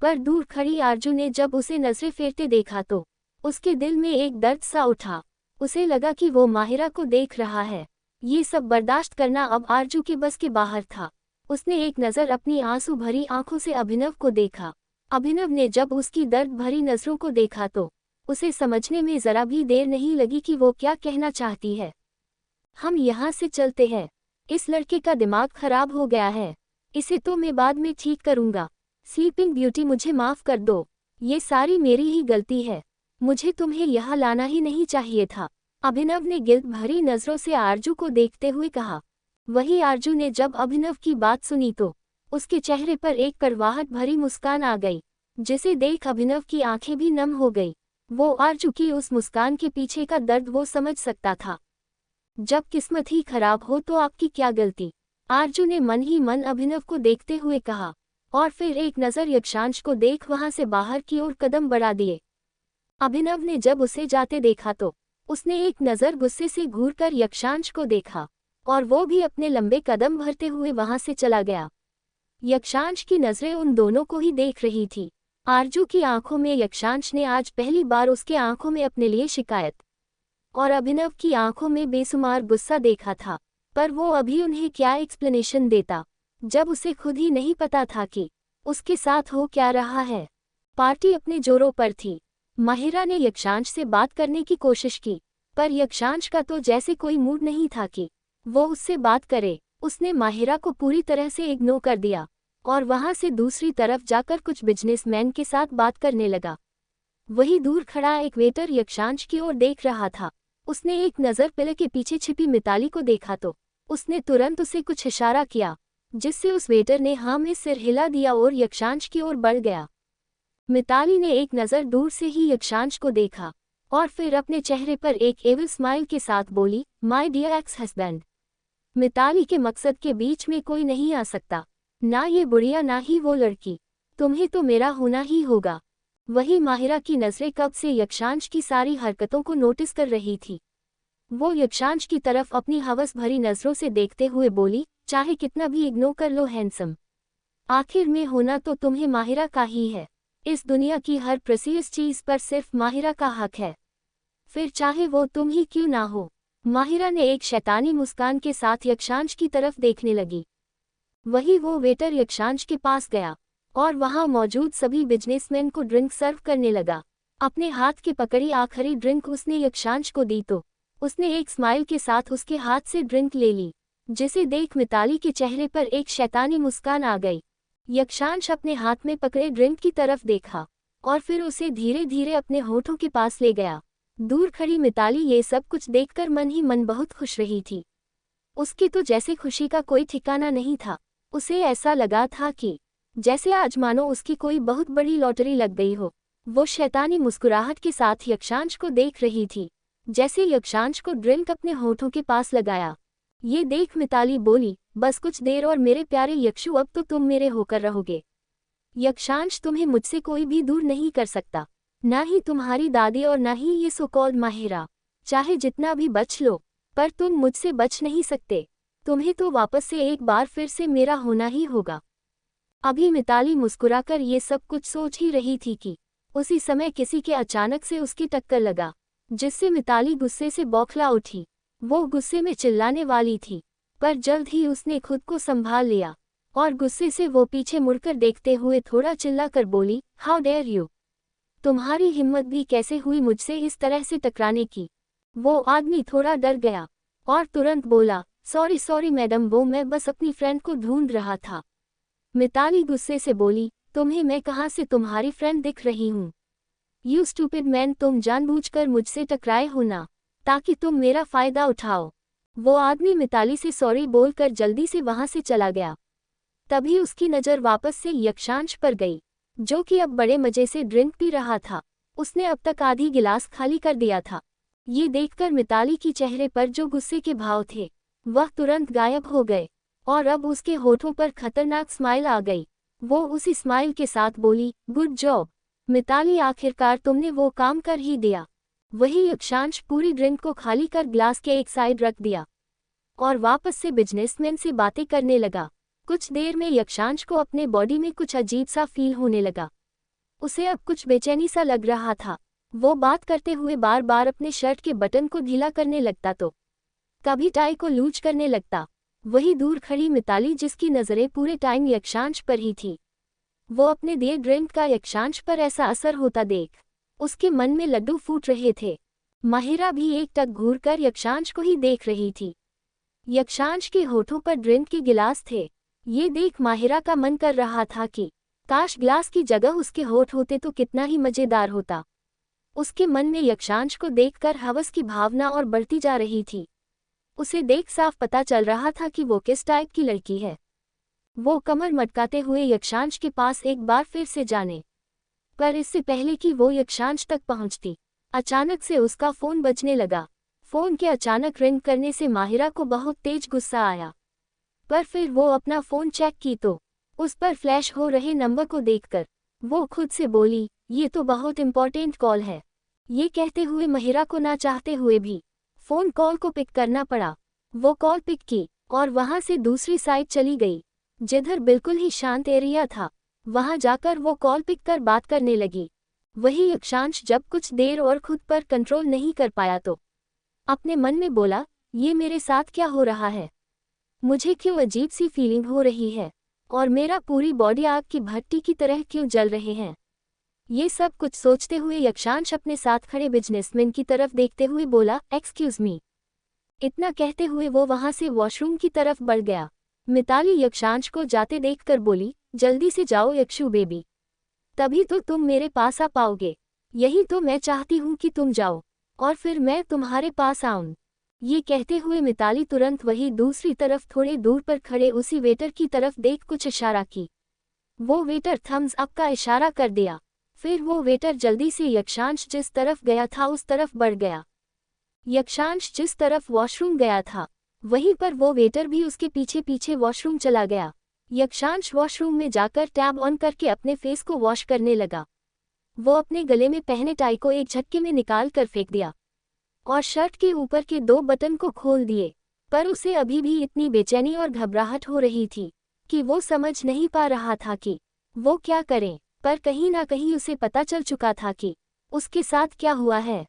पर दूर खड़ी आरजू ने जब उसे नज़रें फेरते देखा तो उसके दिल में एक दर्द सा उठा। उसे लगा कि वो माहिरा को देख रहा है। ये सब बर्दाश्त करना अब आरजू के बस के बाहर था। उसने एक नज़र अपनी आंसू भरी आंखों से अभिनव को देखा। अभिनव ने जब उसकी दर्द भरी नज़रों को देखा तो उसे समझने में ज़रा भी देर नहीं लगी कि वो क्या कहना चाहती है। हम यहाँ से चलते हैं, इस लड़के का दिमाग खराब हो गया है, इसे तो मैं बाद में ठीक करूँगा। स्लीपिंग ब्यूटी मुझे माफ़ कर दो, ये सारी मेरी ही गलती है, मुझे तुम्हें यहाँ लाना ही नहीं चाहिए था, अभिनव ने गिल्ट भरी नज़रों से आरजू को देखते हुए कहा। वही आरजू ने जब अभिनव की बात सुनी तो उसके चेहरे पर एक कड़वाहट भरी मुस्कान आ गई, जिसे देख अभिनव की आंखें भी नम हो गई। वो आरजू की उस मुस्कान के पीछे का दर्द वो समझ सकता था। जब किस्मत ही खराब हो तो आपकी क्या गलती, आरजू ने मन ही मन अभिनव को देखते हुए कहा और फिर एक नज़र यक्षांश को देख वहां से बाहर की ओर कदम बढ़ा दिए। अभिनव ने जब उसे जाते देखा तो उसने एक नज़र गुस्से से घूरकर यक्षांश को देखा और वो भी अपने लंबे कदम भरते हुए वहां से चला गया। यक्षांश की नजरें उन दोनों को ही देख रही थी। आरजू की आंखों में यक्षांश ने आज पहली बार उसके आंखों में अपने लिए शिकायत और अभिनव की आंखों में बेसुमार गुस्सा देखा था, पर वो अभी उन्हें क्या एक्सप्लेनेशन देता, जब उसे खुद ही नहीं पता था कि उसके साथ हो क्या रहा है। पार्टी अपने जोरों पर थी। माहिरा ने यक्षांश से बात करने की कोशिश की, पर यक्षांश का तो जैसे कोई मूड नहीं था कि वो उससे बात करे। उसने माहिरा को पूरी तरह से इग्नोर कर दिया और वहां से दूसरी तरफ जाकर कुछ बिजनेसमैन के साथ बात करने लगा। वही दूर खड़ा एक वेटर यक्षांश की ओर देख रहा था। उसने एक नज़र पिलर के पीछे छिपी मिताली को देखा तो उसने तुरंत उसे कुछ इशारा किया, जिससे उस वेटर ने हाँ में सिर हिला दिया और यक्षांश की ओर बढ़ गया। मिताली ने एक नज़र दूर से ही यक्षांश को देखा और फिर अपने चेहरे पर एक एविल स्माइल के साथ बोली, my dear ex husband. Mitali के मकसद के बीच में कोई नहीं आ सकता, ना ये बुढ़िया ना ही वो लड़की। तुम्हें तो मेरा होना ही होगा। वही माहिरा की नज़रें कब से यक्षांश की सारी हरकतों को नोटिस कर रही थी। वो यक्षांश की तरफ अपनी हवस भरी नज़रों से देखते हुए बोली, चाहे कितना भी इग्नोर कर लो हैंडसम, आखिर में होना तो तुम्हें माहिरा का ही है। इस दुनिया की हर प्रेसियस चीज़ पर सिर्फ माहिरा का हक है, फिर चाहे वो तुम ही क्यों ना हो। माहिरा ने एक शैतानी मुस्कान के साथ यक्षांश की तरफ देखने लगी। वही वो वेटर यक्षांश के पास गया और वहां मौजूद सभी बिजनेसमैन को ड्रिंक सर्व करने लगा। अपने हाथ की पकड़ी आखिरी ड्रिंक उसने यक्षांश को दी तो उसने एक स्माइल के साथ उसके हाथ से ड्रिंक ले ली, जिसे देख मिताली के चेहरे पर एक शैतानी मुस्कान आ गई। यक्षांश अपने हाथ में पकड़े ड्रिंक की तरफ देखा और फिर उसे धीरे धीरे अपने होठों के पास ले गया। दूर खड़ी मिताली ये सब कुछ देखकर मन ही मन बहुत खुश रही थी। उसकी तो जैसे खुशी का कोई ठिकाना नहीं था। उसे ऐसा लगा था कि जैसे आज मानो उसकी कोई बहुत बड़ी लॉटरी लग गई हो। वो शैतानी मुस्कुराहट के साथ यक्षांश को देख रही थी। जैसे यक्षांश को ड्रिंक अपने होठों के पास लगाया, ये देख मिताली बोली, बस कुछ देर और मेरे प्यारे यक्षु, अब तो तुम मेरे होकर रहोगे। यक्षांश, तुम्हें मुझसे कोई भी दूर नहीं कर सकता, ना ही तुम्हारी दादी और ना ही ये सो कॉल्ड माहिरा। चाहे जितना भी बच लो, पर तुम मुझसे बच नहीं सकते। तुम्हें तो वापस से एक बार फिर से मेरा होना ही होगा। अभी मिताली मुस्कुराकर ये सब कुछ सोच ही रही थी कि उसी समय किसी के अचानक से उसकी टक्कर लगा, जिससे मिताली गुस्से से बौखला उठी। वो गुस्से में चिल्लाने वाली थी, पर जल्द ही उसने खुद को संभाल लिया और गुस्से से वो पीछे मुड़कर देखते हुए थोड़ा चिल्लाकर बोली, हाउ डेयर यू। तुम्हारी हिम्मत भी कैसे हुई मुझसे इस तरह से टकराने की। वो आदमी थोड़ा डर गया और तुरंत बोला, सॉरी सॉरी मैडम, वो मैं बस अपनी फ्रेंड को ढूंढ रहा था। मिताली गुस्से से बोली, तुम्हें मैं कहाँ से तुम्हारी फ्रेंड दिख रही हूँ। यू स्टूपिड मैन, तुम जानबूझकर मुझसे टकराए हो ना, ताकि तुम मेरा फायदा उठाओ। वो आदमी मिताली से सॉरी बोलकर जल्दी से वहां से चला गया। तभी उसकी नज़र वापस से यक्षांश पर गई, जो कि अब बड़े मजे से ड्रिंक पी रहा था। उसने अब तक आधी गिलास खाली कर दिया था। ये देखकर मिताली की चेहरे पर जो गुस्से के भाव थे वह तुरंत गायब हो गए और अब उसके होठों पर खतरनाक स्माइल आ गई। वो उसी स्माइल के साथ बोली, गुड जॉब मिताली, आखिरकार तुमने वो काम कर ही दिया। वही यक्षांश पूरी ड्रिंक को खाली कर ग्लास के एक साइड रख दिया और वापस से बिजनेसमैन से बातें करने लगा। कुछ देर में यक्षांश को अपने बॉडी में कुछ अजीब सा फील होने लगा। उसे अब कुछ बेचैनी सा लग रहा था। वो बात करते हुए बार बार अपने शर्ट के बटन को ढीला करने लगता तो कभी टाई को लूज करने लगता। वही दूर खड़ी मिताली, जिसकी नज़रें पूरे टाइम यक्षांश पर ही थी, वो अपने दिए ड्रिंक का यक्षांश पर ऐसा असर होता देख उसके मन में लड्डू फूट रहे थे। माहिरा भी एक टक घूरकर यक्षांश को ही देख रही थी। यक्षांश के होठों पर ड्रिंक के गिलास थे। ये देख माहिरा का मन कर रहा था कि काश ग्लास की जगह उसके होठ होते तो कितना ही मजेदार होता। उसके मन में यक्षांश को देखकर हवस की भावना और बढ़ती जा रही थी। उसे देख साफ पता चल रहा था कि वो किस टाइप की लड़की है। वो कमर मटकाते हुए यक्षांश के पास एक बार फिर से जाने, पर इससे पहले कि वो यक्षांश तक पहुंचती, अचानक से उसका फ़ोन बजने लगा। फ़ोन के अचानक रिंग करने से माहिरा को बहुत तेज गुस्सा आया, पर फिर वो अपना फ़ोन चेक की तो उस पर फ्लैश हो रहे नंबर को देखकर वो खुद से बोली, ये तो बहुत इम्पोर्टेंट कॉल है। ये कहते हुए माहिरा को ना चाहते हुए भी फ़ोन कॉल को पिक करना पड़ा। वो कॉल पिक की और वहां से दूसरी साइड चली गई, जिधर बिल्कुल ही शांत एरिया था। वहां जाकर वो कॉल पिक कर बात करने लगी। वही यक्षांश जब कुछ देर और खुद पर कंट्रोल नहीं कर पाया तो अपने मन में बोला, ये मेरे साथ क्या हो रहा है? मुझे क्यों अजीब सी फीलिंग हो रही है और मेरा पूरी बॉडी आग की भट्टी की तरह क्यों जल रहे हैं? ये सब कुछ सोचते हुए यक्षांश अपने साथ खड़े बिजनेसमैन की तरफ देखते हुए बोला, एक्सक्यूज मी। इतना कहते हुए वो वहां से वॉशरूम की तरफ बढ़ गया। मिताली यक्षांश को जाते देखकर बोली, जल्दी से जाओ यक्षु बेबी, तभी तो तुम मेरे पास आ पाओगे। यही तो मैं चाहती हूँ कि तुम जाओ और फिर मैं तुम्हारे पास आऊं। ये कहते हुए मिताली तुरंत वही दूसरी तरफ थोड़े दूर पर खड़े उसी वेटर की तरफ देख कुछ इशारा की। वो वेटर थम्स अप का इशारा कर दिया। फिर वो वेटर जल्दी से यक्षांश जिस तरफ गया था उस तरफ बढ़ गया। यक्षांश जिस तरफ वॉशरूम गया था वहीं पर वो वेटर भी उसके पीछे पीछे वॉशरूम चला गया। यक्षांश वॉशरूम में जाकर टैब ऑन करके अपने फेस को वॉश करने लगा। वो अपने गले में पहने टाई को एक झटके में निकाल कर फेंक दिया और शर्ट के ऊपर के 2 बटन को खोल दिए। पर उसे अभी भी इतनी बेचैनी और घबराहट हो रही थी कि वो समझ नहीं पा रहा था कि वो क्या करे। पर कहीं ना कहीं उसे पता चल चुका था कि उसके साथ क्या हुआ है।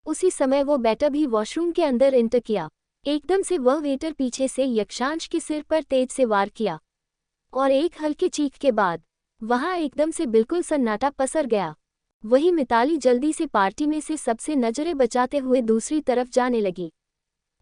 उसी समय वो वेटर भी वॉशरूम के अंदर एंटर किया। एकदम से वह वेटर पीछे से यक्षांश के सिर पर तेज से वार किया और एक हल्के चीख के बाद वहां एकदम से बिल्कुल सन्नाटा पसर गया। वही मिताली जल्दी से पार्टी में से सबसे नजरें बचाते हुए दूसरी तरफ जाने लगी।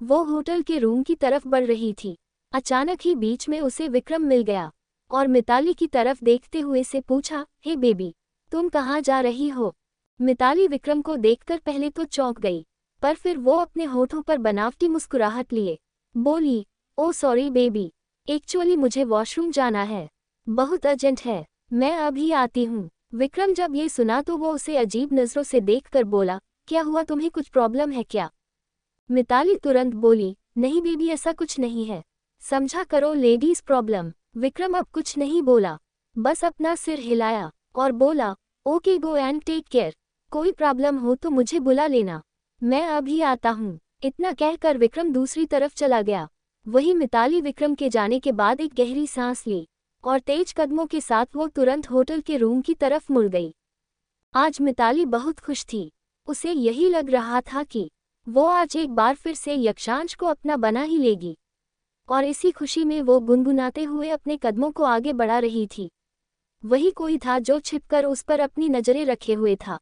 वो होटल के रूम की तरफ बढ़ रही थी। अचानक ही बीच में उसे विक्रम मिल गया और मिताली की तरफ देखते हुए से पूछा, हे बेबी, तुम कहाँ जा रही हो? मिताली विक्रम को देखकर पहले तो चौंक गई, पर फिर वो अपने होठों पर बनावटी मुस्कुराहट लिए बोली, ओ सॉरी बेबी, एक्चुअली मुझे वॉशरूम जाना है, बहुत अर्जेंट है, मैं अभी आती हूँ। विक्रम जब ये सुना तो वो उसे अजीब नज़रों से देखकर बोला, क्या हुआ, तुम्हें कुछ प्रॉब्लम है क्या? मिताली तुरंत बोली, नहीं बेबी, ऐसा कुछ नहीं है, समझा करो लेडीज प्रॉब्लम। विक्रम अब कुछ नहीं बोला, बस अपना सिर हिलाया और बोला, okay go and take care, कोई प्रॉब्लम हो तो मुझे बुला लेना, मैं अभी आता हूँ। इतना कहकर विक्रम दूसरी तरफ चला गया। वही मिताली विक्रम के जाने के बाद एक गहरी सांस ली और तेज कदमों के साथ वो तुरंत होटल के रूम की तरफ मुड़ गई। आज मिताली बहुत खुश थी। उसे यही लग रहा था कि वो आज एक बार फिर से यक्षांश को अपना बना ही लेगी और इसी खुशी में वो गुनगुनाते हुए अपने कदमों को आगे बढ़ा रही थी। वही कोई था जो छिपकर उस पर अपनी नजरें रखे हुए था।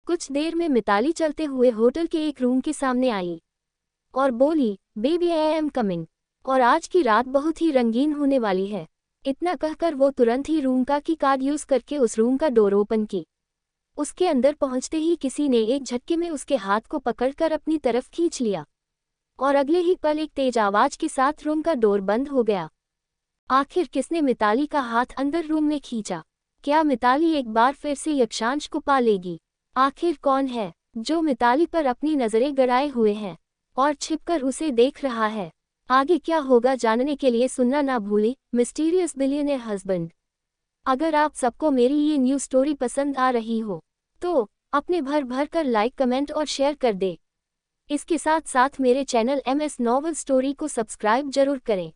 कुछ देर में मिताली चलते हुए होटल के एक रूम के सामने आई और बोली, बेबी आई एम कमिंग, और आज की रात बहुत ही रंगीन होने वाली है। इतना कहकर वो तुरंत ही रूम का की कार्ड यूज करके उस रूम का डोर ओपन की। उसके अंदर पहुंचते ही किसी ने एक झटके में उसके हाथ को पकड़कर अपनी तरफ खींच लिया और अगले ही पल एक तेज आवाज के साथ रूम का डोर बंद हो गया। आखिर किसने मिताली का हाथ अंदर रूम में खींचा? क्या मिताली एक बार फिर से यक्षांश को पा लेगी? आखिर कौन है जो मिताली पर अपनी नजरें गड़ाए हुए है और छिपकर उसे देख रहा है? आगे क्या होगा जानने के लिए सुनना ना भूलें मिस्टीरियस बिलियनेयर हस्बैंड। अगर आप सबको मेरी ये न्यू स्टोरी पसंद आ रही हो तो अपने भर भर कर लाइक, कमेंट और शेयर कर दे। इसके साथ साथ मेरे चैनल MS नॉवल स्टोरी को सब्सक्राइब जरूर करें।